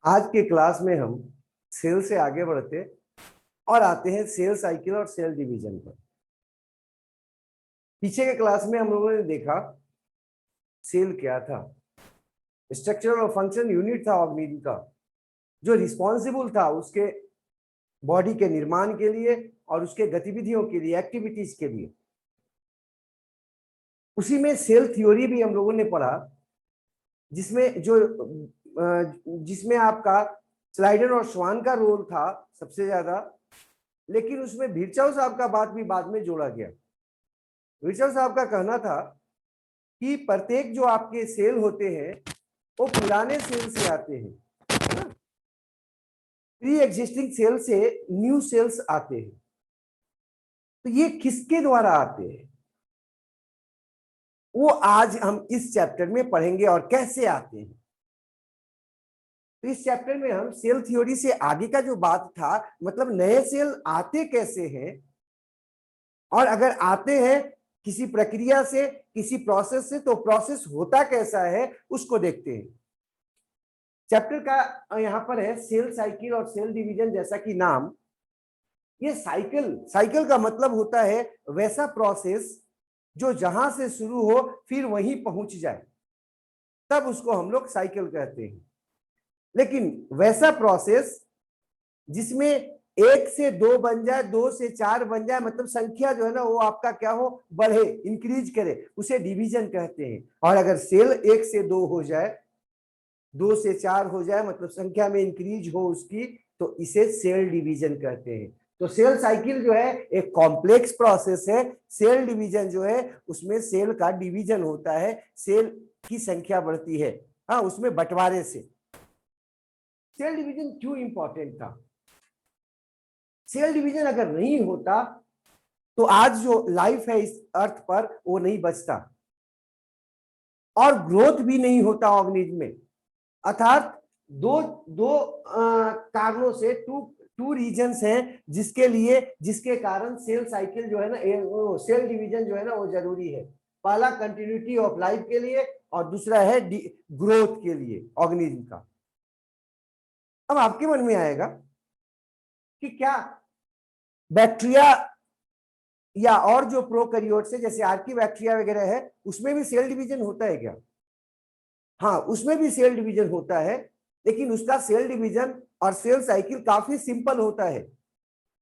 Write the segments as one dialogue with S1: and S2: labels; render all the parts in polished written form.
S1: आज के क्लास में हम सेल से आगे बढ़ते और आते हैं सेल साइकिल और सेल डिवीजन पर। पीछे के क्लास में हम लोगों ने देखा सेल क्या था। स्ट्रक्चर और फंक्शन यूनिट था ऑर्गेनिज्म का, जो रिस्पॉन्सिबल था उसके बॉडी के निर्माण के लिए और उसके गतिविधियों के लिए, एक्टिविटीज के लिए। उसी में सेल थ्योरी भी हम लोगों ने पढ़ा, जिसमें आपका स्लाइडर और श्वान का रोल था सबसे ज्यादा, लेकिन उसमें विर्चोव साहब का बात भी बाद में जोड़ा गया। विर्चोव साहब का कहना था कि प्रत्येक जो आपके सेल होते हैं वो पुराने सेल से आते हैं, प्री एग्जिस्टिंग सेल से न्यू सेल्स आते हैं। तो ये किसके द्वारा आते हैं वो आज हम इस चैप्टर में पढ़ेंगे और कैसे आते हैं। तो इस चैप्टर में हम सेल थ्योरी से आगे का जो बात था, मतलब नए सेल आते कैसे हैं और अगर आते हैं किसी प्रक्रिया से, किसी प्रोसेस से, तो प्रोसेस होता कैसा है उसको देखते हैं। चैप्टर का यहां पर है सेल साइकिल और सेल डिवीजन। जैसा कि नाम, ये साइकिल का मतलब होता है वैसा प्रोसेस जो जहां से शुरू हो फिर वहीं पहुंच जाए, तब उसको हम लोग साइकिल कहते हैं। लेकिन वैसा प्रोसेस जिसमें 1 से 2 बन जाए, 2 से 4 बन जाए, मतलब संख्या जो है ना वो आपका क्या हो, बढ़े, इंक्रीज करे, उसे डिवीजन कहते हैं। और अगर सेल 1 से 2 हो जाए, 2 से 4 हो जाए, मतलब संख्या में इंक्रीज हो उसकी, तो इसे सेल डिवीजन कहते हैं। तो सेल साइकिल जो है एक कॉम्प्लेक्स प्रोसेस है। सेल डिवीजन जो है उसमें सेल का डिवीजन होता है, सेल की संख्या बढ़ती है, हाँ, उसमें बंटवारे से। सेल डिवीजन क्यों इंपॉर्टेंट था? सेल डिवीजन अगर नहीं होता तो आज जो लाइफ है इस अर्थ पर वो नहीं बचता और ग्रोथ भी नहीं होता ऑर्गेनिज्म में। अर्थात दो दो कारणों से, टू रीजन्स हैं जिसके कारण सेल साइकिल जो है ना, सेल डिवीजन जो है ना वो जरूरी है। पहला कंटिन्यूटी ऑफ लाइफ के लिए और दूसरा है ग्रोथ के लिए ऑर्गेनिज्म का। अब आपके मन में आएगा कि क्या बैक्टीरिया या और जो प्रोकैरियोट्स है जैसे आर्कीबैक्टीरिया वगैरह है उसमें भी सेल डिवीजन होता है क्या? हाँ, उसमें भी सेल डिवीजन होता है, लेकिन उसका सेल डिवीजन और सेल साइकिल काफी सिंपल होता है।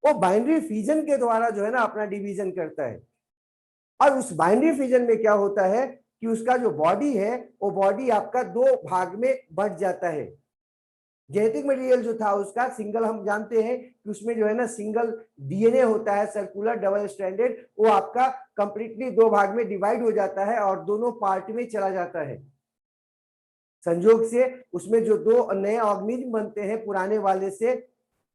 S1: वो बाइनरी फिजन के द्वारा जो है ना अपना डिवीजन करता है। और उस बाइनरी फिजन में क्या होता है कि उसका जो बॉडी है वो बॉडी आपका 2 भाग में बंट जाता है। जेनेटिक मटेरियल जो था उसका सिंगल, हम जानते हैं कि उसमें जो है ना सिंगल डीएनए होता है, सर्कुलर डबल स्ट्रैंडेड, वो आपका कंप्लीटली 2 भाग में डिवाइड हो जाता है और दोनों पार्ट में चला जाता है। संयोग से उसमें जो 2 नए ऑर्गेनिज्म बनते हैं पुराने वाले से,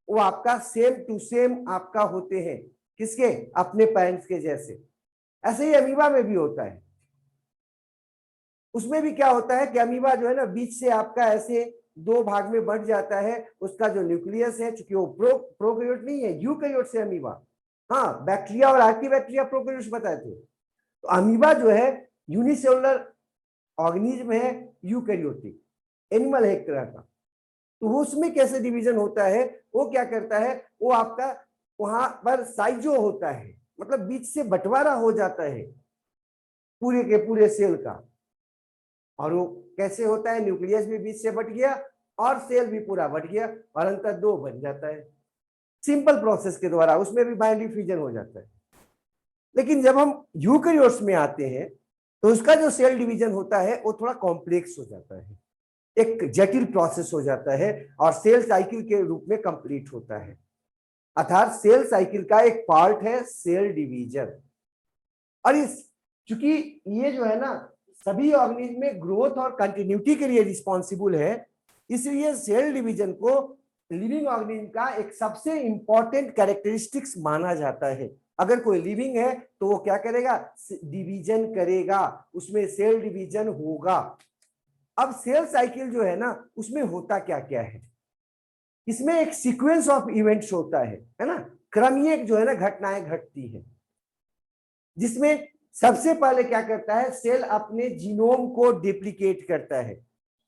S1: वो आपका सेम टू सेम आपका होते हैं, किसके? अपने पेरेंट्स के जैसे। ऐसे ही अमीबा में भी होता है। उसमें भी क्या होता है कि अमीबा जो है ना बीच से आपका ऐसे 2 भाग में बढ़ जाता है। उसका जो न्यूक्लियस है, चूंकि वो प्रोकैरियोट नहीं है, यूकैरियोट से अमीबा। हाँ, बैक्टीरिया और आर्कीबैक्टीरिया प्रोकैरियोट्स बताए थे। तो अमीबा जो है यूनिसेलुलर ऑर्गेनिज्म है, यूकैरियोटिक एनिमल है एक तरह का। तो वो उसमें कैसे डिवीजन होता है, वो क्या करता है, वो आपका वहां पर साइजो होता है, मतलब बीच से बंटवारा हो जाता है पूरे के पूरे सेल का। और वो कैसे होता है? न्यूक्लियस भी बीच से बट गया और सेल भी पूरा बट गया और अंतर 2 बन जाता है सिंपल प्रोसेस के द्वारा। उसमें भी बाइनरी फ्यूजन हो जाता है। लेकिन जब हम यूकैरियोट्स में आते हैं तो उसका जो सेल डिवीजन होता है वो थोड़ा कॉम्प्लेक्स हो जाता है, एक जटिल प्रोसेस हो जाता है और सेल साइकिल के रूप में कंप्लीट होता है। अर्थात सेल साइकिल का एक पार्ट है सेल डिवीजन। और इस चूंकि ये जो है ना सभी ऑर्गेनिज्म में ग्रोथ और कंटिन्यूटी के लिए रिस्पॉन्सिबल है, इसलिए सेल डिवीजन को लिविंग ऑर्गेनिज्म का एक सबसे इंपॉर्टेंट कैरेक्टरिस्टिक्स माना जाता है। अगर कोई लिविंग है तो वो क्या करेगा? डिवीजन करेगा, उसमें सेल डिवीजन होगा। अब सेल साइकिल जो है ना उसमें होता क्या क्या है? इसमें एक सीक्वेंस ऑफ इवेंट्स होता है ना, क्रमिक जो है ना घटनाएं घटती है, जिसमें सबसे पहले क्या करता है, सेल अपने जीनोम को डिप्लीकेट करता है।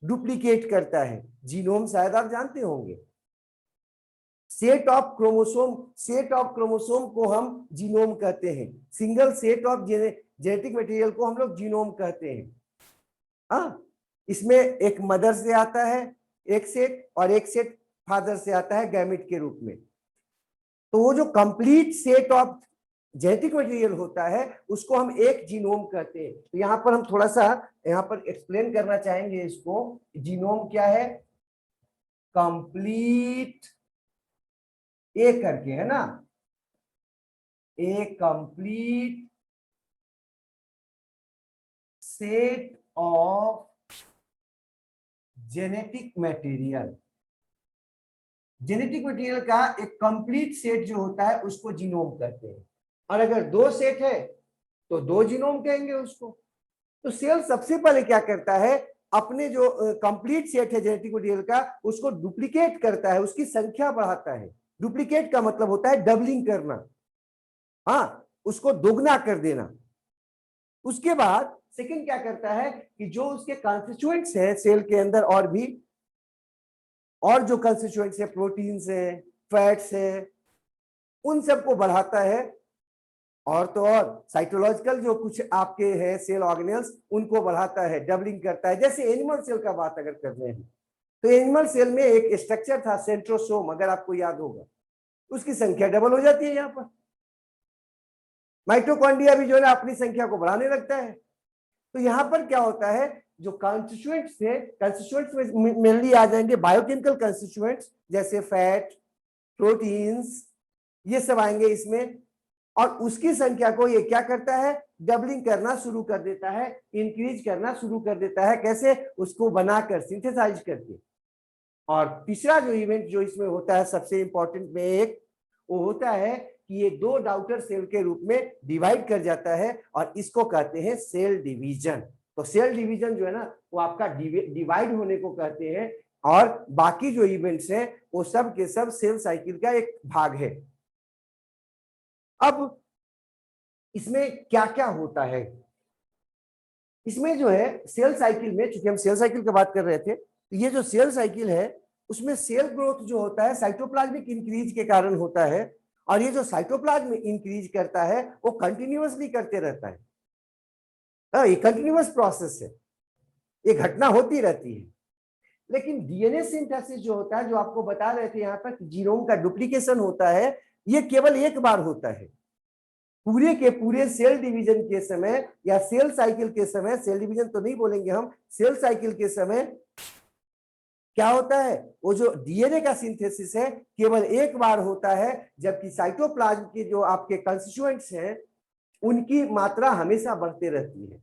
S1: डुप्लीकेट करता है। जीनोम शायद आप जानते होंगे, सेट ऑफ क्रोमोसोम को हम जीनोम कहते हैं। Single set of genetic material को हम लोग जीनोम कहते हैं। हाँ, इसमें एक मदर से आता है एक सेट, और एक सेट फादर से आता है गैमेट के रूप में। तो वो जो complete set of genetic material होता है उसको हम एक जीनोम कहते हैं। तो यहाँ पर हम थोड़ा सा यहाँ पर एक्सप्लेन करना चाहेंगे इसको। जीनोम क्या है? कंप्लीट, ए करके है ना, a complete set of genetic material. Genetic material का एक कंप्लीट सेट जो होता है उसको जीनोम कहते हैं। और अगर दो सेट है तो दो जीनोम कहेंगे उसको। तो सेल सबसे पहले क्या करता है, अपने जो कंप्लीट सेट है जेनेटिक मटेरियल का उसको डुप्लीकेट करता है, उसकी संख्या बढ़ाता है। डुप्लीकेट का मतलब होता है डबलिंग करना, हाँ, उसको दोगुना कर देना। उसके बाद सेकंड क्या करता है कि जो उसके कॉन्स्टिट्यूएंट्स हैं सेल के अंदर, और जो कंस्टिट्यूएंट्स है, प्रोटीन्स है, फैट्स है, उन सबको बढ़ाता है। और तो और साइटोलॉजिकल जो कुछ आपके हैं सेल ऑर्गेनेल्स उनको बढ़ाता है, डबलिंग करता है। जैसे एनिमल सेल का बात अगर कर रहे हैं तो एनिमल सेल में एक स्ट्रक्चर था सेंट्रोसोम, अगर आपको याद होगा, उसकी संख्या डबल हो जाती है। यहाँ पर माइटोकॉन्ड्रिया भी जो है अपनी संख्या को बढ़ाने लगता है। तो यहाँ पर क्या होता है, जो कॉन्स्टिट्यूएंट्स थे, कंस्टिट्यूएंट्स में मेनली आ जाएंगे बायोकेमिकल कंस्टिट्यूएंट्स जैसे फैट, प्रोटीन्स, ये सब आएंगे इसमें। और उसकी संख्या को ये क्या करता है, डबलिंग करना शुरू कर देता है, इंक्रीज करना शुरू कर देता है। कैसे? उसको बनाकर, सिंथेसाइज करके। और तीसरा जो इवेंट जो इसमें होता है सबसे इंपॉर्टेंट में एक, वो होता है कि ये दो डॉटर सेल के रूप में डिवाइड कर जाता है, और इसको कहते हैं सेल डिवीजन। तो सेल डिवीजन जो है ना वो आपका डिवाइड होने को कहते हैं। और बाकी जो इवेंट्स हैं वो सब के सब सेल साइकिल का एक भाग है। अब इसमें क्या क्या होता है, इसमें जो है सेल साइकिल में, चूंकि हम सेल साइकिल की बात कर रहे थे, तो ये जो सेल साइकिल है उसमें सेल ग्रोथ जो होता है साइटोप्लाज्मिक इंक्रीज के कारण होता है। और ये जो साइटोप्लाज्म इंक्रीज करता है वो कंटिन्यूअसली करते रहता है। ये कंटिन्यूअस प्रोसेस है, ये घटना होती रहती है। लेकिन डीएनए सिंथेसिस जो होता है, जो आपको बता रहे थे यहाँ पर जीनोम का डुप्लीकेशन होता है, ये केवल एक बार होता है। पूरे के पूरे सेल डिवीजन के समय या सेल साइकिल के समय, सेल डिवीजन तो नहीं बोलेंगे हम, सेल साइकिल के समय क्या होता है, वो जो डीएनए का सिंथेसिस है केवल एक बार होता है। जबकि साइटोप्लाज्म के जो आपके कंस्टिट्यूएंट्स हैं उनकी मात्रा हमेशा बढ़ते रहती है,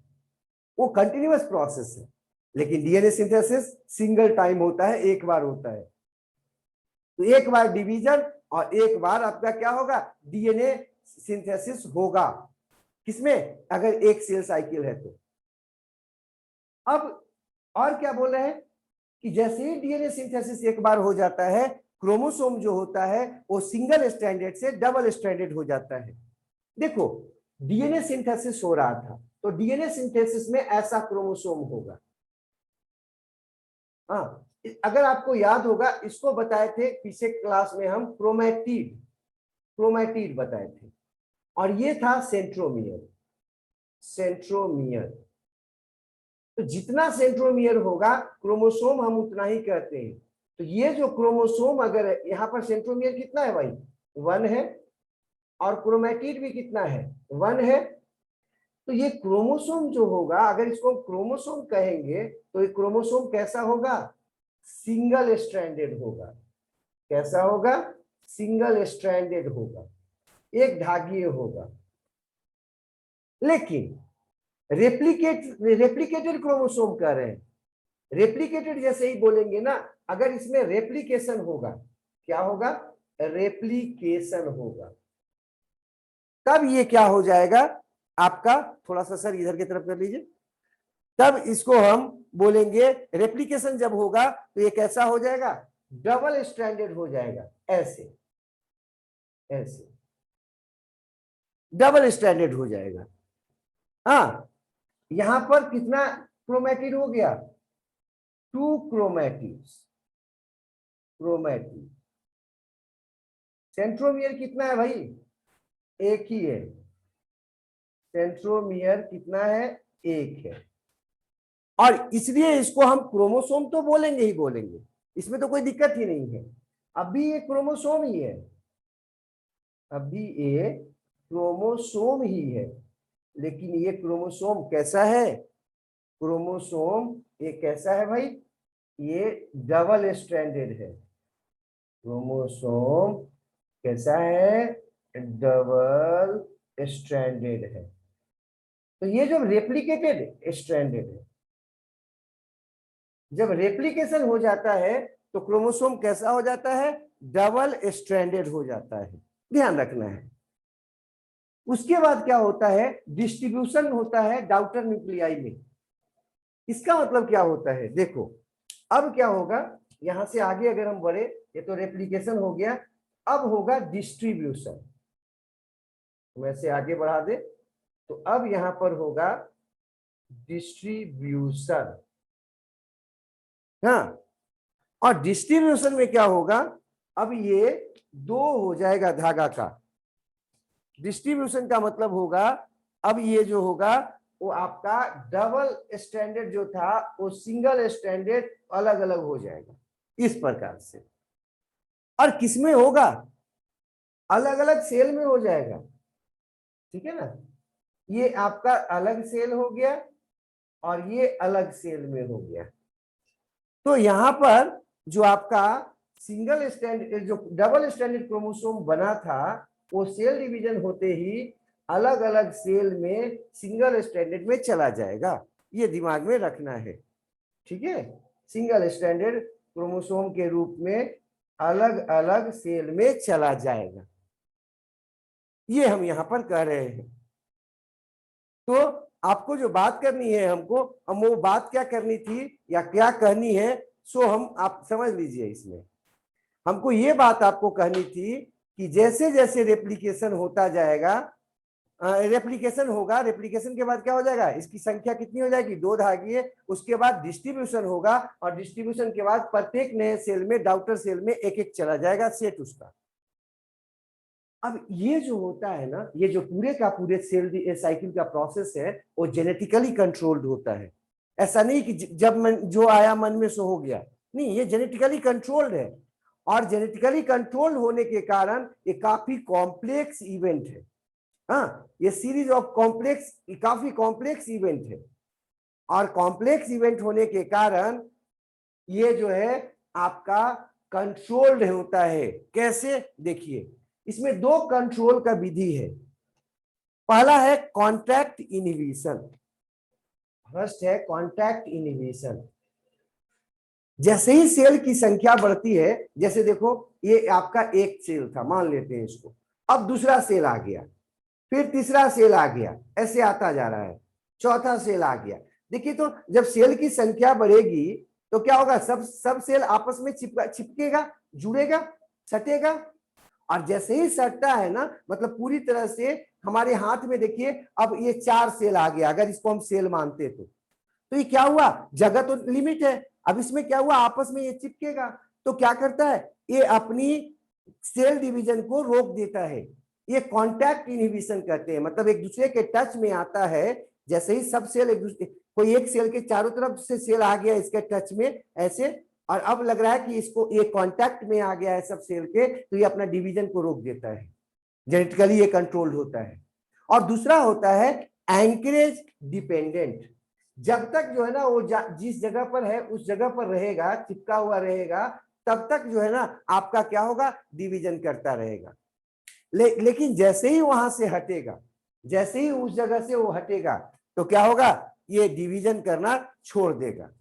S1: वो कंटिन्यूअस प्रोसेस है। लेकिन डीएनए सिंथेसिस सिंगल टाइम होता है, एक बार होता है। तो एक बार डिवीजन और एक बार आपका क्या होगा, डीएनए सिंथेसिस होगा। किसमें? अगर एक सेल साइकिल है तो। अब और क्या बोल रहे हैं कि जैसे ही डीएनए सिंथेसिस एक बार हो जाता है, क्रोमोसोम जो होता है वो सिंगल स्ट्रैंडेड से डबल स्ट्रैंडेड हो जाता है। देखो, डीएनए सिंथेसिस हो रहा था तो डीएनए सिंथेसिस में ऐसा क्रोमोसोम होगा। हाँ, अगर आपको याद होगा, इसको बताए थे पिछले क्लास में हम, क्रोमैटिड, क्रोमैटिड बताए थे। और ये था सेंट्रोमियर, सेंट्रोमियर। तो जितना सेंट्रोमियर होगा क्रोमोसोम हम उतना ही कहते हैं। तो ये जो क्रोमोसोम, अगर यहाँ पर सेंट्रोमियर कितना है भाई, 1 है, और क्रोमैटिड भी कितना है, 1 है। तो ये क्रोमोसोम जो होगा, अगर इसको क्रोमोसोम कहेंगे तो ये क्रोमोसोम कैसा होगा, सिंगल स्ट्रैंडेड होगा। कैसा होगा? सिंगल स्ट्रैंडेड होगा, एक धागीय होगा। लेकिन रेप्लिकेटेड क्रोमोसोम कह रहे हैं। रेप्लिकेटेड जैसे ही बोलेंगे ना, अगर इसमें रेप्लिकेशन होगा, क्या होगा, रेप्लिकेशन होगा, तब ये क्या हो जाएगा आपका, थोड़ा सा सर इधर की तरफ कर लीजिए, तब इसको हम बोलेंगे, रेप्लिकेशन जब होगा तो ये कैसा हो जाएगा, डबल स्ट्रैंडेड हो जाएगा। ऐसे ऐसे डबल स्ट्रैंडेड हो जाएगा। हाँ, यहां पर कितना क्रोमैटिड हो गया, 2 क्रोमैटिड्स, क्रोमैटिड। सेंट्रोमियर कितना है भाई? एक ही है। सेंट्रोमियर कितना है? एक है। और इसलिए इसको हम क्रोमोसोम तो बोलेंगे ही बोलेंगे, इसमें तो कोई दिक्कत ही नहीं है। अभी ये क्रोमोसोम ही है, अभी ये क्रोमोसोम ही है। लेकिन ये क्रोमोसोम कैसा है? क्रोमोसोम ये कैसा है भाई? ये डबल स्ट्रैंडेड है। क्रोमोसोम कैसा है? डबल स्ट्रैंडेड है। तो ये जो रेप्लिकेटेड स्ट्रैंडेड है, जब रेप्लिकेशन हो जाता है तो क्रोमोसोम कैसा हो जाता है? डबल स्ट्रैंडेड हो जाता है, ध्यान रखना है। उसके बाद क्या होता है? डिस्ट्रीब्यूशन होता है डाउटर न्यूक्लियाई में। इसका मतलब क्या होता है? देखो अब क्या होगा, यहां से आगे अगर हम बढ़े, ये तो रेप्लिकेशन हो गया, अब होगा डिस्ट्रीब्यूशन। वैसे आगे बढ़ा दे तो अब यहां पर होगा डिस्ट्रीब्यूशन। हाँ, और डिस्ट्रीब्यूशन में क्या होगा? अब ये 2 हो जाएगा धागा का। डिस्ट्रीब्यूशन का मतलब होगा अब ये जो होगा वो आपका डबल स्टैंडर्ड जो था वो सिंगल स्टैंडर्ड अलग अलग हो जाएगा इस प्रकार से। और किसमें होगा? अलग अलग सेल में हो जाएगा, ठीक है ना। ये आपका अलग सेल हो गया और ये अलग सेल में हो गया। तो यहां पर जो आपका सिंगल स्टैंडर्ड जो डबल स्टैंडर्ड क्रोमोसोम बना था वो सेल डिवीजन होते ही अलग अलग सेल में सिंगल स्टैंडर्ड में चला जाएगा। ये दिमाग में रखना है, ठीक है। सिंगल स्टैंडर्ड क्रोमोसोम के रूप में अलग अलग सेल में चला जाएगा, ये हम यहां पर कह रहे हैं। तो आपको जो बात करनी है हमको, हम वो बात क्या करनी थी या क्या कहनी है, सो हम आप समझ लीजिए। इसमें हमको ये बात आपको कहनी थी कि जैसे जैसे रेप्लिकेशन होता जाएगा, रेप्लिकेशन होगा, रेप्लिकेशन के बाद क्या हो जाएगा? इसकी संख्या कितनी हो जाएगी? 2 धागे। उसके बाद डिस्ट्रीब्यूशन होगा और डिस्ट्रीब्यूशन के बाद प्रत्येक नए सेल में, डाउटर सेल में एक एक चला जाएगा सेट उसका। अब ये जो होता है ना, ये जो पूरे का पूरे सेल साइकिल का प्रोसेस है वो जेनेटिकली कंट्रोल्ड होता है। ऐसा नहीं कि जब मन जो आया मन में सो हो गया, नहीं, ये जेनेटिकली कंट्रोल्ड है। और जेनेटिकली कंट्रोल्ड होने के कारण ये काफी कॉम्प्लेक्स इवेंट है। हाँ, ये सीरीज ऑफ कॉम्प्लेक्स, काफी कॉम्प्लेक्स इवेंट है। और कॉम्प्लेक्स इवेंट होने के कारण ये जो है आपका कंट्रोल्ड होता है। कैसे? देखिए, इसमें 2 कंट्रोल का विधि है। पहला है कॉन्टैक्ट इनहिबिशन। फर्स्ट है कॉन्टैक्ट इनहिबिशन। जैसे ही सेल की संख्या बढ़ती है, जैसे देखो ये आपका एक सेल था, मान लेते हैं इसको, अब दूसरा सेल आ गया, फिर तीसरा सेल आ गया, ऐसे आता जा रहा है, चौथा सेल आ गया। देखिए, तो जब सेल की संख्या बढ़ेगी तो क्या होगा? सब सेल आपस में चिपकेगा, जुड़ेगा, सटेगा। और जैसे ही सटता है ना, मतलब पूरी तरह से हमारे हाथ में देखिए अब ये 4 सेल आ गया, अगर इसको हम सेल मानते तो ये क्या हुआ? जगह तो लिमिट है, अब इसमें क्या हुआ? आपस में ये चिपकेगा। तो क्या करता है? ये अपनी सेल डिवीजन को रोक देता है। ये कॉन्टैक्ट इनहिबिशन कहते हैं, मतलब एक दूसरे के टच में आता है। जैसे ही सब सेल एक दूसरे, कोई एक सेल के चारों तरफ से सेल आ गया इसके टच में ऐसे, और अब लग रहा है कि इसको ये कांटेक्ट में आ गया है सब सेल के, तो ये अपना डिवीजन को रोक देता है। जेनेटिकली ये कंट्रोल्ड होता है। और दूसरा होता है एंकरेज डिपेंडेंट। जब तक जो है ना वो जिस जगह पर है उस जगह पर रहेगा, चिपका हुआ रहेगा, तब तक जो है ना आपका क्या होगा? डिवीजन करता रहेगा। लेकिन जैसे ही वहां से हटेगा, जैसे ही उस जगह से वो हटेगा, तो क्या होगा? ये डिवीजन करना छोड़ देगा,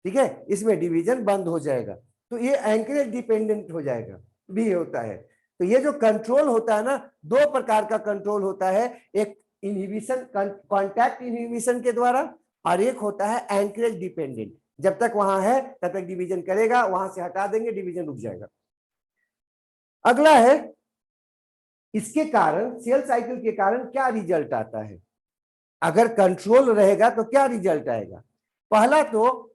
S1: ठीक है, इसमें डिवीजन बंद हो जाएगा। तो ये एंकरेज डिपेंडेंट हो जाएगा भी होता है। तो ये जो कंट्रोल होता है ना, 2 प्रकार का कंट्रोल होता है। एक इनहिबिशन, कांटेक्ट इनहिबिशन के द्वारा, और एक होता है एंकरेज डिपेंडेंट। जब तक वहां है तब तक डिवीजन करेगा, वहां से हटा देंगे डिवीजन रुक जाएगा। अगला है, इसके कारण, सेल साइकिल के कारण क्या रिजल्ट आता है? अगर कंट्रोल रहेगा तो क्या रिजल्ट आएगा? पहला तो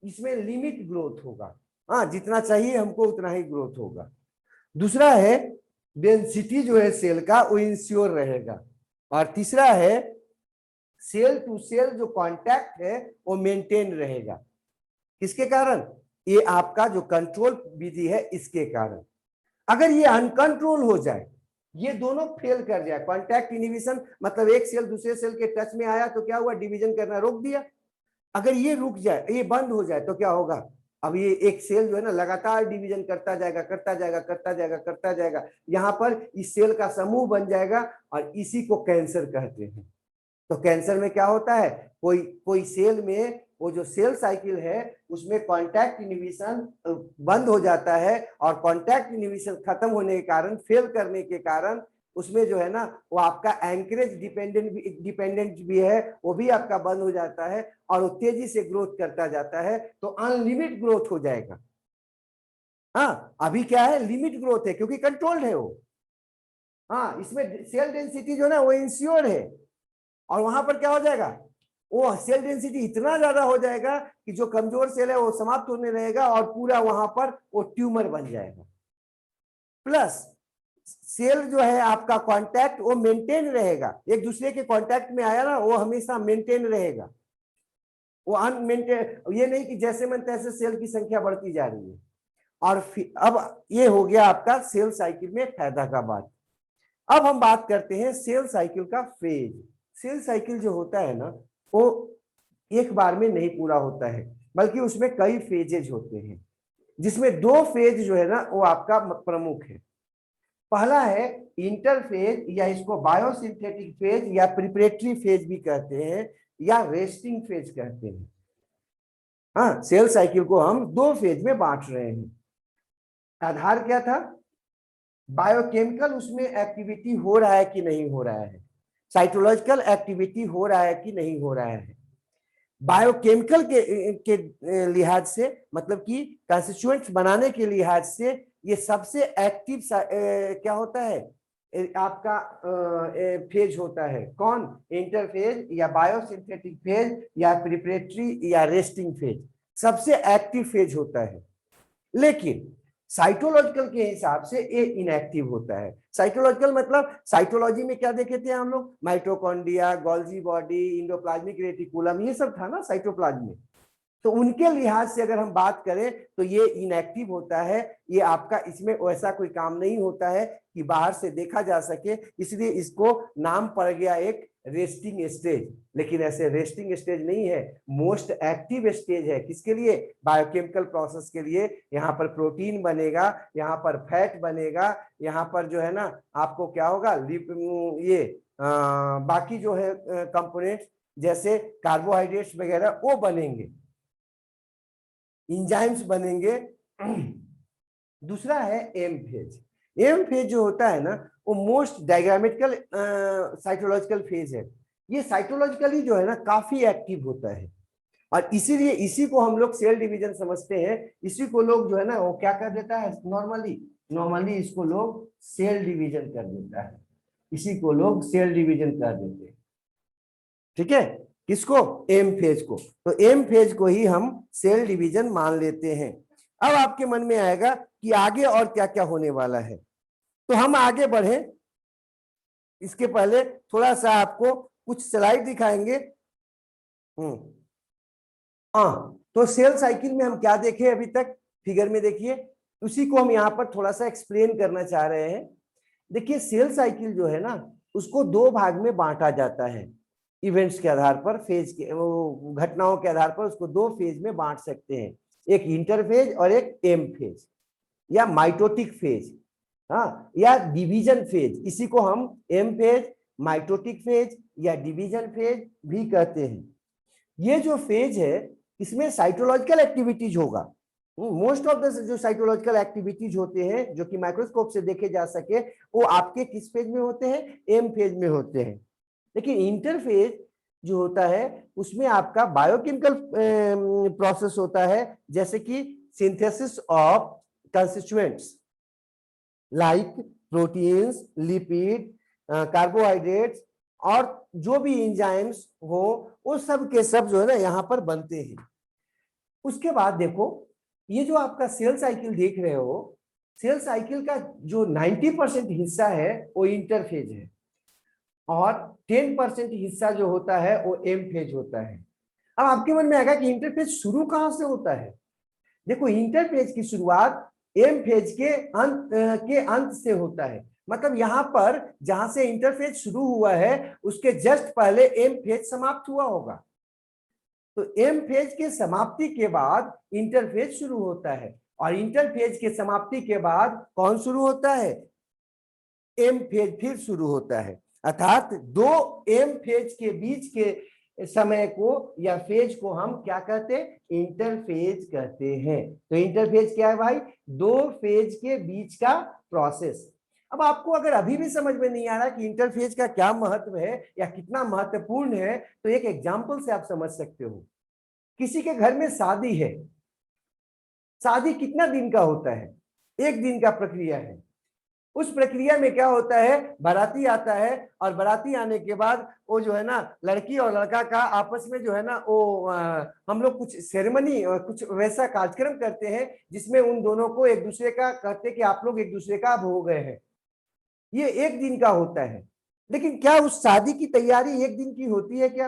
S1: इसमें लिमिट ग्रोथ होगा। हाँ, जितना चाहिए हमको उतना ही ग्रोथ होगा। दूसरा है डेंसिटी जो है सेल का वो इंश्योर रहेगा। और तीसरा है सेल टू सेल जो कांटेक्ट है वो मेंटेन रहेगा। किसके कारण? ये आपका जो कंट्रोल विधि है इसके कारण। अगर ये अनकंट्रोल हो जाए, ये दोनों फेल कर जाए, कांटेक्ट इनहिबिशन मतलब एक सेल दूसरे सेल के टच में आया तो क्या हुआ, डिवीजन करना रोक दिया। अगर ये रुक जाए, ये बंद हो जाए तो क्या होगा, अब ये एक सेल जो है ना लगातार डिवीजन करता जाएगा करता जाएगा करता जाएगा करता जाएगा, यहाँ पर इस सेल का समूह बन जाएगा और इसी को कैंसर कहते हैं। तो कैंसर में क्या होता है, कोई कोई सेल में वो जो सेल साइकिल है उसमें कांटेक्ट इनहिबिशन बंद हो जाता है और कांटेक्ट इनहिबिशन खत्म होने के कारण, फेल करने के कारण उसमें जो है ना वो आपका एंकरेज डिपेंडेंट भी है, वो भी आपका बंद हो जाता है और वो तेजी से ग्रोथ करता जाता है, तो अनलिमिट ग्रोथ हो जाएगा। हाँ, अभी क्या है, लिमिट ग्रोथ है क्योंकि कंट्रोल्ड है वो। हाँ, इसमें सेल डेंसिटी जो है ना वो इंश्योर है और वहां पर क्या हो जाएगा, वो सेल डेंसिटी इतना ज्यादा हो जाएगा कि जो कमजोर सेल है वो समाप्त होने रहेगा और पूरा वहां पर वो ट्यूमर बन जाएगा। प्लस सेल जो है आपका कांटेक्ट वो मेंटेन रहेगा, एक दूसरे के कांटेक्ट में आया ना वो हमेशा मेंटेन रहेगा, वो अनमेंटेन, ये नहीं कि जैसे मन तैसे सेल की संख्या बढ़ती जा रही है। और अब ये हो गया आपका सेल साइकिल में फायदा का बात। अब हम बात करते हैं सेल साइकिल का फेज। सेल साइकिल जो होता है ना वो एक बार में नहीं पूरा होता है, बल्कि उसमें कई फेजेज होते हैं, जिसमें दो फेज जो है ना वो आपका प्रमुख है। पहला है इंटरफेज या इसको बायोसिंथेटिक फेज या प्रिपरेटरी फेज भी कहते हैं या रेस्टिंग फेज कहते हैं। हाँ, सेल साइकिल को हम दो फेज में बांट रहे हैं। आधार क्या था, बायोकेमिकल उसमें एक्टिविटी हो रहा है कि नहीं हो रहा है, साइटोलॉजिकल एक्टिविटी हो रहा है कि नहीं हो रहा है। बायोकेमिकल के लिहाज से मतलब कि कंस्टिट्यूएंट्स बनाने के लिहाज से ये सबसे एक्टिव क्या होता है आपका फेज होता है। कौन, इंटरफेज या बायोसिंथेटिक फेज या प्रिपरेटरी या रेस्टिंग फेज, सबसे एक्टिव फेज होता है। लेकिन साइटोलॉजिकल के हिसाब से ये इनएक्टिव होता है। साइटोलॉजिकल मतलब साइटोलॉजी में क्या देखे थे हम लोग, mitochondria, Golgi body, endoplasmic reticulum, ये सब था ना साइटोप्लाज्म में। तो उनके लिहाज से अगर हम बात करें तो ये इनएक्टिव होता है, ये आपका इसमें वैसा कोई काम नहीं होता है कि बाहर से देखा जा सके, इसलिए इसको नाम पड़ गया एक रेस्टिंग स्टेज। लेकिन ऐसे रेस्टिंग स्टेज नहीं है, मोस्ट एक्टिव स्टेज है। किसके लिए, बायोकेमिकल प्रोसेस के लिए। यहाँ पर प्रोटीन बनेगा, यहाँ पर फैट बनेगा, यहाँ पर जो है ना आपको क्या होगा, ये बाकी जो है कंपोनेंट्स जैसे कार्बोहाइड्रेट्स वगैरह वो बनेंगे, इंजाइम्स बनेंगे। दूसरा है एम फेज। एम फेज जो होता है ना वो मोस्ट डायग्रामेटिकल साइटोलॉजिकल फेज है। ये साइटोलॉजिकली जो है ना काफी एक्टिव होता है और इसीलिए इसी को हम लोग सेल डिवीजन समझते हैं। इसी को लोग जो है ना वो क्या कर देता है, नॉर्मली इसको लोग सेल डिवीजन कर देता है, इसी को लोग सेल डिवीजन कर देते हैं। ठीक है, किसको, एम फेज को। तो एम फेज को ही हम सेल डिवीजन मान लेते हैं। अब आपके मन में आएगा कि आगे और क्या क्या होने वाला है, तो हम आगे बढ़े इसके पहले थोड़ा सा आपको कुछ स्लाइड दिखाएंगे। हाँ, तो सेल साइकिल में हम क्या देखे अभी तक, फिगर में देखिए, उसी को हम यहाँ पर थोड़ा सा एक्सप्लेन करना चाह रहे हैं। देखिए सेल साइकिल जो है ना उसको दो भाग में बांटा जाता है, इवेंट्स के आधार पर, फेज के वो घटनाओं के आधार पर उसको दो फेज में बांट सकते हैं, एक इंटरफेज और एक एम फेज या माइटोटिक फेज, हाँ, या डिवीजन फेज। इसी को हम एम फेज, माइटोटिक फेज या डिवीजन फेज भी कहते हैं। ये जो फेज है इसमें साइटोलॉजिकल एक्टिविटीज होगा। मोस्ट ऑफ द जो साइटोलॉजिकल एक्टिविटीज होते हैं जो कि माइक्रोस्कोप से देखे जा सके वो आपके किस फेज में होते हैं, एम फेज में होते हैं। लेकिन इंटरफेज जो होता है उसमें आपका बायोकेमिकल प्रोसेस होता है, जैसे कि synthesis of constituents like proteins, lipid, carbohydrates और जो भी एंजाइम्स हो वो सब के सब जो है ना यहाँ पर बनते हैं। उसके बाद देखो, ये जो आपका सेल साइकिल देख रहे हो, सेल साइकिल का जो 90% हिस्सा है वो इंटरफेज है, और 10% हिस्सा जो होता है वो एम फेज होता है। अब आपके मन में आएगा कि इंटरफेज शुरू कहां से होता है। देखो, इंटरफेज की शुरुआत एम फेज के अंत से होता है। मतलब यहां पर जहां से इंटरफेज शुरू हुआ है उसके जस्ट पहले एम फेज समाप्त हुआ होगा। तो एम फेज के समाप्ति के बाद इंटरफेज शुरू होता है, और इंटरफेज के समाप्ति के बाद कौन शुरू होता है, एम फेज फिर शुरू होता है। अर्थात दो एम फेज के बीच के समय को या फेज को हम क्या कहते हैं, इंटरफेज कहते हैं। तो इंटरफेज क्या है भाई, दो फेज के बीच का प्रोसेस। अब आपको अगर अभी भी समझ में नहीं आ रहा कि इंटरफेज का क्या महत्व है या कितना महत्वपूर्ण है, तो एक एग्जांपल से आप समझ सकते हो। किसी के घर में शादी है, शादी कितना दिन का होता है, एक दिन का प्रक्रिया है। उस प्रक्रिया में क्या होता है, बाराती आता है, और बाराती आने के बाद वो जो है ना, लड़की और लड़का का आपस में जो है ना वो हम लोग कुछ सेरेमनी, कुछ वैसा कार्यक्रम करते हैं जिसमें उन दोनों को एक दूसरे का कहते हैं कि आप लोग एक दूसरे का अब हो गए हैं। ये एक दिन का होता है। लेकिन क्या उस शादी की तैयारी एक दिन की होती है क्या?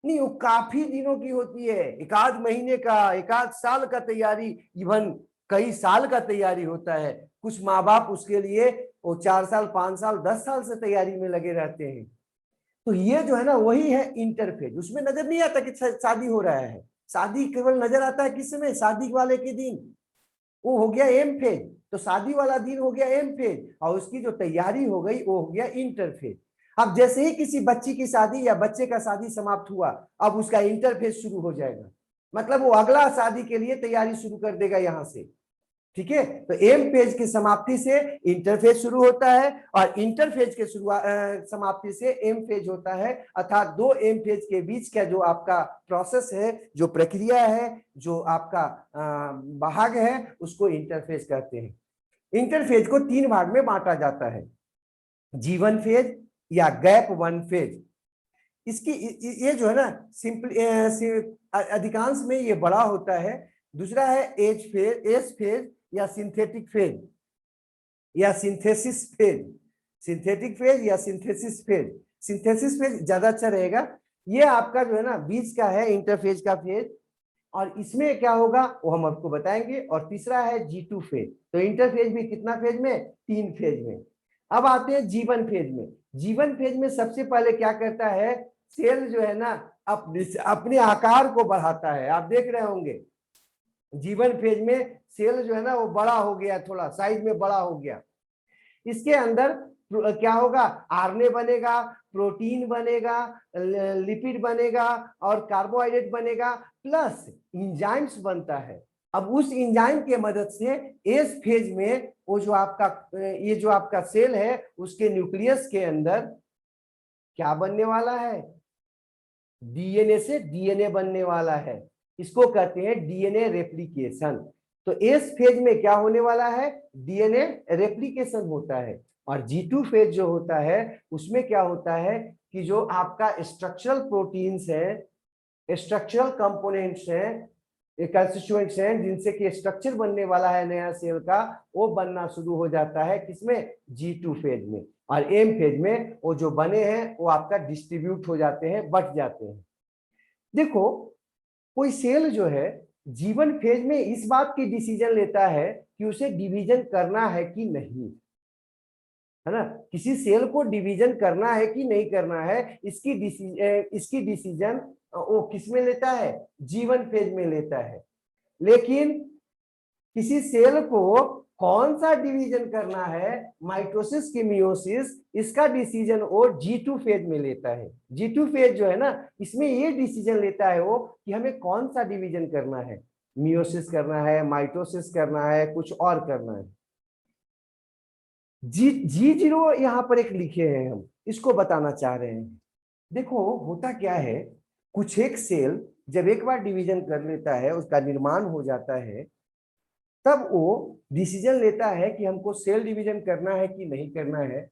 S1: नहीं, वो काफी दिनों की होती है। एक आध महीने का, एक आध साल का तैयारी, इवन कई साल का तैयारी होता है। कुछ माँ बाप उसके लिए वो 4 साल, 5 साल, 10 साल से तैयारी में लगे रहते हैं। तो ये जो है ना वही है इंटरफेज। उसमें नजर नहीं आता कि शादी हो रहा है, शादी केवल नजर आता है किस समय, शादी वाले के दिन। वो हो गया एम फेज। तो शादी वाला दिन हो गया एम फेज, और उसकी जो तैयारी हो गई वो हो गया इंटरफेज। अब जैसे ही किसी बच्ची की शादी या बच्चे का शादी समाप्त हुआ, अब उसका इंटरफेज शुरू हो जाएगा। मतलब वो अगला शादी के लिए तैयारी शुरू कर देगा यहां से। ठीक है, तो एम फेज की समाप्ति से इंटरफेज शुरू होता है, और इंटरफेज के समाप्ति से एम फेज होता है। अर्थात दो एम फेज के बीच का जो आपका प्रोसेस है, जो प्रक्रिया है, जो आपका भाग है, उसको इंटरफेज कहते हैं। इंटरफेज को 3 भाग में बांटा जाता है, G1 फेज या गैप 1 फेज। इसकी ये जो है ना सिंपल अधिकांश में ये बड़ा होता है। दूसरा है एस फेज या सिंथेटिक फेज या सिंथेसिस फेज। सिंथेटिक फेज या सिंथेसिस फेज, सिंथेसिस फेज ज्यादा अच्छा रहेगा। ये आपका जो है ना बीच का है इंटरफेज का फेज, और इसमें क्या होगा वो हम आपको बताएंगे। और तीसरा है G2 फेज। तो इंटरफेज भी कितना फेज में, 3 फेज में। अब आते हैं G1 फेज में। G1 फेज में सबसे पहले क्या करता है, सेल जो है ना अपने आकार को बढ़ाता है। आप देख रहे होंगे G1 फेज में सेल जो है ना वो बड़ा हो गया, थोड़ा साइज में बड़ा हो गया। इसके अंदर क्या होगा, आरएनए बनेगा, प्रोटीन बनेगा, लिपिड बनेगा, और कार्बोहाइड्रेट बनेगा, प्लस इंजाइम्स बनता है। अब उस इंजाइम के मदद से एस फेज में वो जो आपका ये जो आपका सेल है उसके न्यूक्लियस के अंदर क्या बनने वाला है, डीएनए से डीएनए बनने वाला है। इसको कहते हैं डीएनए रेप्लिकेशन। तो एस फेज में क्या होने वाला है, डीएनए रेप्लिकेशन होता है। और G2 फेज जो होता है उसमें क्या होता है कि जो आपका स्ट्रक्चरल प्रोटीन्स है, स्ट्रक्चरल कंपोनेंट्स हैं, कंस्टिट्यूएंट्स हैं, जिनसे कि स्ट्रक्चर बनने वाला है नया सेल का, वो बनना शुरू हो जाता है किसमें, G2 फेज में। और एम फेज में वो जो बने हैं वो आपका डिस्ट्रीब्यूट हो जाते हैं, बट जाते हैं। देखो, कोई सेल जो है G1 फेज में इस बात की डिसीजन लेता है कि उसे डिवीजन करना है कि नहीं, है ना। किसी सेल को डिवीजन करना है कि नहीं करना है, इसकी डिसीजन वो किस में लेता है, G1 फेज में लेता है। लेकिन किसी सेल को कौन सा डिवीजन करना है, माइटोसिस की मियोसिस, इसका डिसीजन वो G2 फेज में लेता है। G2 फेज जो है ना इसमें ये डिसीजन लेता है वो कि हमें कौन सा डिवीजन करना है, मियोसिस करना है, माइटोसिस करना है, कुछ और करना है। G0 यहाँ पर एक लिखे हैं, हम इसको बताना चाह रहे हैं। देखो होता क्या है, कुछ एक सेल जब एक बार डिवीजन कर लेता है, उसका निर्माण हो जाता है, तब वो डिसीजन लेता है कि हमको सेल डिवीजन करना है कि नहीं करना है।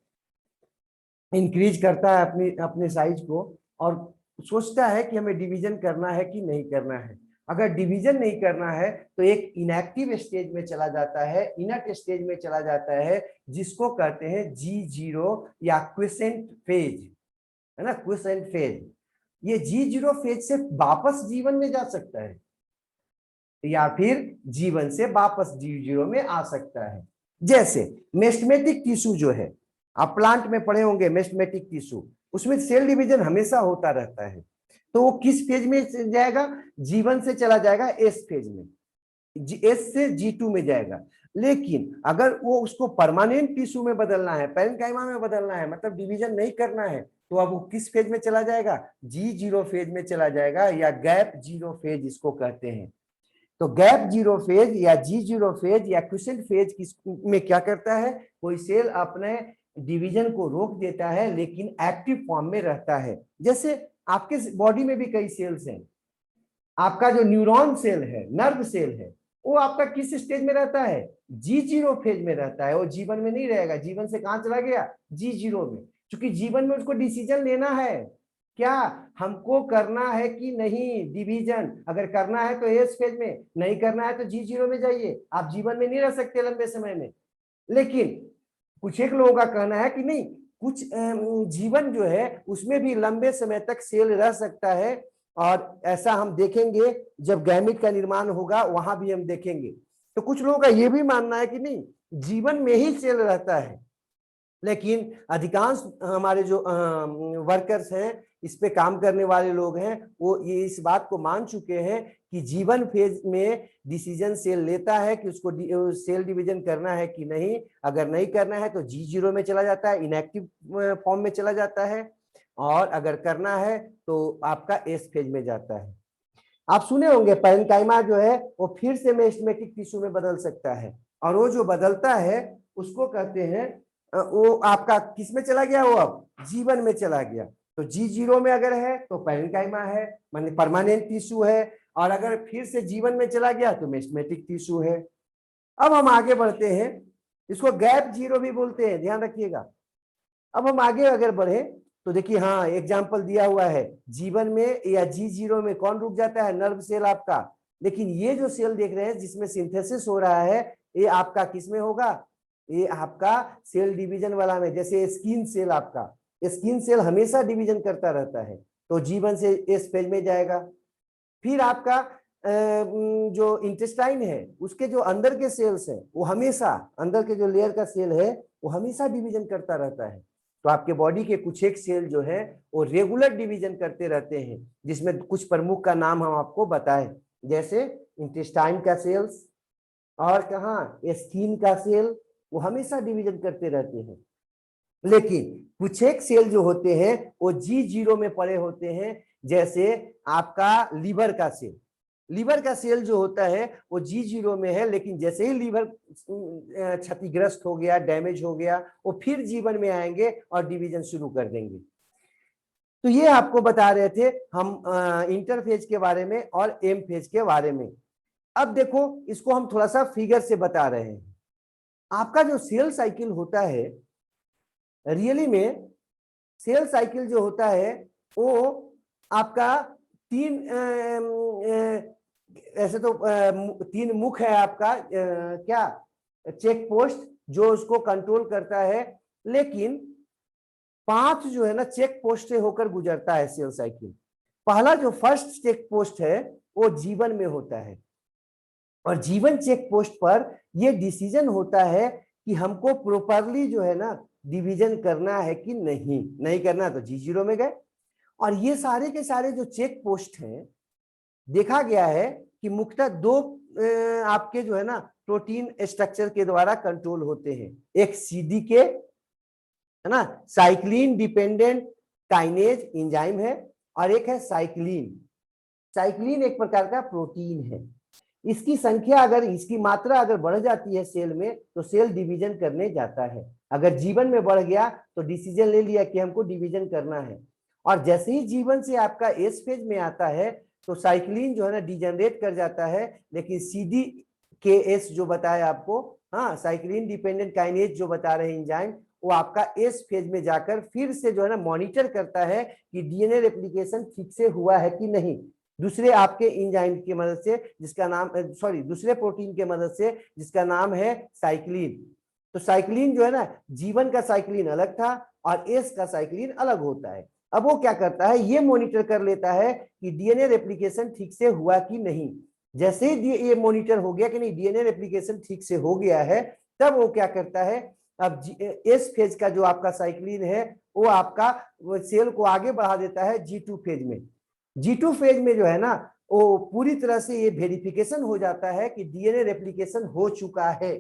S1: इंक्रीज करता है अपने अपने साइज को, और सोचता है कि हमें डिवीजन करना है कि नहीं करना है। अगर डिवीजन नहीं करना है तो एक इनएक्टिव स्टेज में चला जाता है, इनर्ट स्टेज में चला जाता है, जिसको कहते हैं G0 या क्विसेंट फेज, है ना, क्विसेंट फेज। ये G0 फेज से वापस जीवन में जा सकता है या फिर जीवन से वापस G0 में आ सकता है। जैसे मेस्टमेटिक टिश्यू जो है, आप प्लांट में पढ़े होंगे मेस्टमेटिक टिश्यू, उसमें सेल डिवीजन हमेशा होता रहता है। तो वो किस फेज में जाएगा? जीवन से चला जाएगा एस फेज में, एस से G2 में जाएगा। लेकिन अगर वो उसको परमानेंट टिश्यू में बदलना है, पैरेन्काइमा में बदलना है, मतलब डिवीजन नहीं करना है, तो अब वो किस फेज में चला जाएगा? G0 फेज में चला जाएगा, या गैप जीरो फेज इसको कहते हैं। तो गैप जीरो फेज या G0 फेज या क्विसेंट फेज किस में क्या करता है? कोई सेल अपने डिवीजन को रोक देता है लेकिन एक्टिव फॉर्म में रहता है। जैसे आपके बॉडी में भी कई सेल्स हैं, आपका जो न्यूरॉन सेल है, नर्व सेल है, वो आपका किस स्टेज में रहता है? G0 फेज में रहता है। वो जीवन में नहीं रहेगा। जीवन से कहां चला गया? G0 में। क्योंकि जीवन में उसको डिसीजन लेना है, क्या हमको करना है कि नहीं डिवीजन। अगर करना है तो एस फेज में, नहीं करना है तो G0 में जाइए। आप जीवन में नहीं रह सकते लंबे समय में। लेकिन कुछ एक लोगों का कहना है कि नहीं, कुछ जीवन जो है उसमें भी लंबे समय तक सेल रह सकता है, और ऐसा हम देखेंगे जब गैमेट का निर्माण होगा, वहां भी हम देखेंगे। तो कुछ लोगों का यह भी मानना है कि नहीं, जीवन में ही सेल रहता है। लेकिन अधिकांश हमारे जो वर्कर्स हैं, इस पे काम करने वाले लोग हैं, वो ये इस बात को मान चुके हैं कि जीवन फेज में डिसीजन सेल लेता है कि उसको सेल डिवीजन करना है कि नहीं। अगर नहीं करना है तो G0 में चला जाता है, इनएक्टिव फॉर्म में चला जाता है, और अगर करना है तो आपका एस फेज में जाता है। आप सुने होंगे पैरेन्काइमा जो है वो फिर से मेस्टमेटिक टिश्यू में बदल सकता है, और वो जो बदलता है उसको कहते हैं, वो आपका किस में चला गया? वो अब जीवन में चला गया। तो G0 में अगर है तो पैरेन्काइमा है, माने परमानेंट टिश्यू है, और अगर फिर से जीवन में चला गया तो मेस्टमेटिक टिश्यू है। अब हम आगे बढ़ते हैं, इसको गैप जीरो भी बोलते हैं, ध्यान रखिएगा। अब हम आगे अगर बढ़े तो देखिए, हाँ एग्जाम्पल दिया हुआ है, जीवन में या G0 में कौन रुक जाता है? नर्व सेल आपका। लेकिन ये जो सेल देख रहे हैं जिसमें सिंथेसिस हो रहा है, ये आपका किस में होगा? ये आपका सेल डिवीजन वाला में। जैसे स्किन सेल, आपका स्किन सेल हमेशा डिवीजन करता रहता है, तो जीवन से इस फेज में जाएगा। फिर आपका जो इंटेस्टाइन है, उसके जो अंदर के सेल्स हैं, वो हमेशा अंदर के जो लेयर का सेल है वो हमेशा डिवीजन करता रहता है। तो आपके बॉडी के कुछ एक सेल जो है वो रेगुलर डिवीजन करते रहते हैं, जिसमें कुछ प्रमुख का नाम हम आपको बताएं, जैसे इंटेस्टाइन का सेल्स, और कहाँ स्किन का सेल, वो हमेशा डिवीजन करते रहते हैं। लेकिन कुछ एक सेल जो होते हैं वो G0 में पड़े होते हैं, जैसे आपका लीवर का सेल। लीवर का सेल जो होता है वो G0 में है, लेकिन जैसे ही लीवर क्षतिग्रस्त हो गया, डैमेज हो गया, वो फिर जीवन में आएंगे और डिवीजन शुरू कर देंगे। तो ये आपको बता रहे थे हम इंटरफेज के बारे में और एम फेज के बारे में। अब देखो, इसको हम थोड़ा सा फिगर से बता रहे हैं। आपका जो सेल साइकिल होता है, रियली में सेल साइकिल जो होता है वो आपका तीन ऐसे तो तीन मुख है आपका, क्या चेक पोस्ट जो उसको कंट्रोल करता है, लेकिन 5 जो है ना चेक पोस्ट से होकर गुजरता है सेल साइकिल। पहला जो फर्स्ट चेक पोस्ट है वो जीवन में होता है, और जीवन चेक पोस्ट पर यह डिसीजन होता है कि हमको प्रॉपरली जो है ना डिवीजन करना है कि नहीं करना, तो G0 में गए। और ये सारे के सारे जो चेक पोस्ट हैं, देखा गया है कि मुख्यतः 2 आपके जो है ना प्रोटीन स्ट्रक्चर के द्वारा कंट्रोल होते हैं। एक CDK है ना, साइक्लिन डिपेंडेंट काइनेज एंजाइम है, और एक है साइक्लिन। साइक्लिन एक प्रकार का प्रोटीन है। इसकी संख्या अगर, इसकी मात्रा अगर बढ़ जाती है सेल में, तो सेल डिवीजन करने जाता है। अगर जीवन में बढ़ गया तो डिसीजन ले लिया कि हमको डिवीजन करना है, और जैसे ही जीवन से आपका एस फेज में आता है तो साइक्लिन जो है ना डिजेनरेट कर जाता है, लेकिन CDKS जो बताया आपको, हाँ साइक्लिन डिपेंडेंट काइनेज जो बता रहे हैं एंजाइम, वो आपका एस फेज में जाकर फिर से जो है ना मॉनिटर करता है कि DNA रेप्लिकेशन ठीक से हुआ है कि नहीं। दूसरे आपके एंजाइम की मदद से, जिसका नाम दूसरे प्रोटीन के मदद से, जिसका नाम है साइक्लिन। तो साइक्लिन जो है ना, जीवन का साइक्लिन अलग था और एस का साइक्लिन अलग होता है। अब वो क्या करता है, ये मॉनिटर कर लेता है कि डीएनए रेप्लिकेशन ठीक से हुआ कि नहीं। जैसे ही ये मॉनिटर हो गया कि नहीं, डीएनए रेप्लिकेशन ठीक से हो गया है, तब वो क्या करता है, अब एस फेज का जो आपका साइक्लिन है वो आपका सेल को आगे बढ़ा देता है G2 फेज में। G2 फेज में जो है ना, वो पूरी तरह से ये वेरिफिकेशन हो जाता है कि डीएनए रेप्लिकेशन हो चुका है।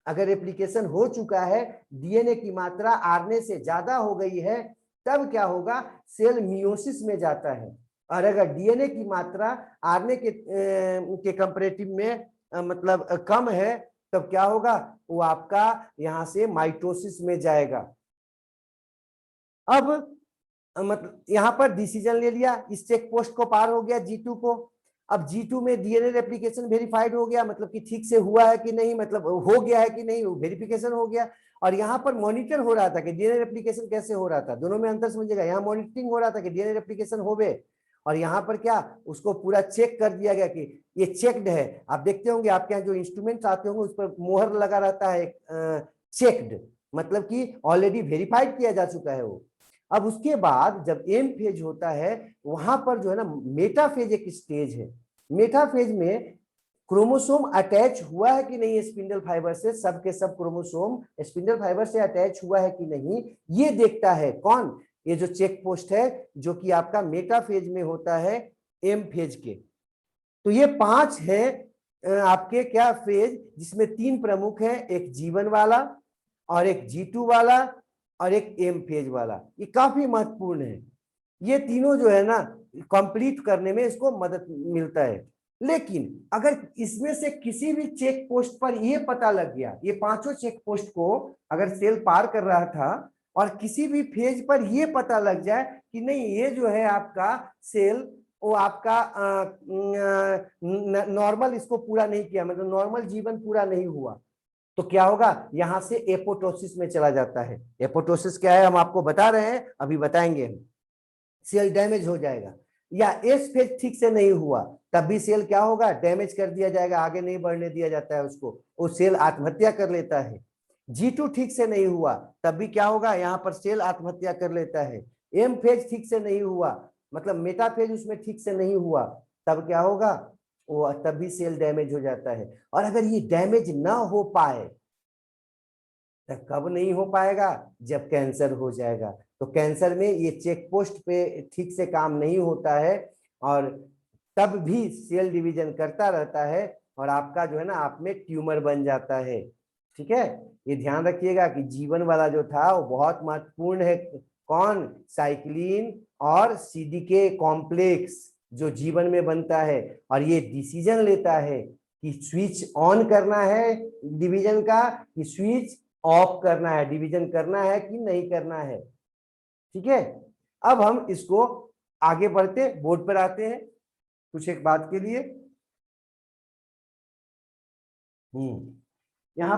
S1: अगर रेप्लिकेशन हो चुका है, डीएनए की मात्रा आरएनए से ज्यादा हो गई है, तब क्या होगा, सेल मियोसिस में जाता है। और अगर डीएनए की मात्रा आरएनए के कंपैरेटिव में मतलब कम है, तब क्या होगा, वो आपका यहां से माइटोसिस में जाएगा। अब मतलब यहां पर डिसीजन ले लिया, इस चेक पोस्ट को पार हो गया G2 को। अब G2 में डीएनए रेप्लिकेशन वेरीफाइड हो गया, मतलब कि ठीक से हुआ है कि नहीं, मतलब हो गया है कि नहीं, वेरिफिकेशन हो गया। और यहाँ पर मॉनिटर हो रहा था कि डीएनए रेप्लिकेशन कैसे हो रहा था, दोनों में अंतर समझिएगा। यहाँ मॉनिटरिंग हो रहा था कि डीएनए रेप्लिकेशन होवे, और यहाँ पर क्या, उसको पूरा चेक कर दिया गया कि ये चेक्ड है। आप देखते होंगे आपके यहाँ जो इंस्ट्रूमेंट आते होंगे उस पर मोहर लगा रहता है चेक्ड, मतलब कि ऑलरेडी वेरीफाइड किया जा चुका है वो। अब उसके बाद जब एम फेज होता है, वहां पर जो है ना मेटाफेज एक स्टेज है। मेटाफेज में क्रोमोसोम अटैच हुआ है कि नहीं स्पिंडल फाइबर से, सब के सब क्रोमोसोम स्पिंडल फाइबर से अटैच हुआ है कि नहीं, ये देखता है कौन, ये जो चेक पोस्ट है, जो कि आपका मेटाफेज में होता है एम फेज के। तो ये 5 है आपके क्या फेज, जिसमें 3 प्रमुख है, एक जीवन वाला और एक G2 वाला और एक एम फेज वाला। ये काफी महत्वपूर्ण है, ये तीनों जो है ना कंप्लीट करने में इसको मदद मिलता है। लेकिन अगर इसमें से किसी भी चेक पोस्ट पर ये पता लग गया, ये 5 चेक पोस्ट को अगर सेल पार कर रहा था और किसी भी फेज पर ये पता लग जाए कि नहीं, ये जो है आपका सेल वो आपका नॉर्मल इसको पूरा नहीं किया, मतलब नॉर्मल जीवन पूरा नहीं हुआ, तो क्या होगा, यहां से एपोटोसिस में चला जाता है। एपोटोसिस क्या है हम आपको बता रहे हैं, अभी बताएंगे हम। सेल डैमेज हो जाएगा, या एस फेज ठीक से नहीं हुआ, तब भी सेल क्या होगा, डैमेज कर दिया जाएगा, आगे नहीं बढ़ने दिया जाता है उसको, वो सेल आत्महत्या कर लेता है। G2 ठीक से नहीं हुआ, तब भी क्या होगा, यहाँ पर सेल आत्महत्या कर लेता है। एम फेज ठीक से नहीं हुआ, मतलब मेटाफेज उसमें ठीक से नहीं हुआ, तब क्या होगा, वो तब भी सेल डैमेज हो जाता है। और अगर ये डैमेज ना हो पाए, तो कब नहीं हो पाएगा, जब कैंसर हो जाएगा। तो कैंसर में ये चेक पोस्ट पे ठीक से काम नहीं होता है, और तब भी सेल डिवीजन करता रहता है, और आपका जो है ना आप में ट्यूमर बन जाता है। ठीक है, ये ध्यान रखिएगा कि जीवन वाला जो था वो बहुत महत्वपूर्ण है। कौन, साइक्लिन और सीडीके कॉम्प्लेक्स जो जीवन में बनता है, और ये डिसीजन लेता है कि स्विच ऑन करना है डिवीजन का, कि स्विच ऑफ करना है, डिवीजन करना है कि नहीं करना है। ठीक है, अब हम इसको आगे बढ़ते बोर्ड पर आते हैं कुछ एक बात के लिए। यहाँ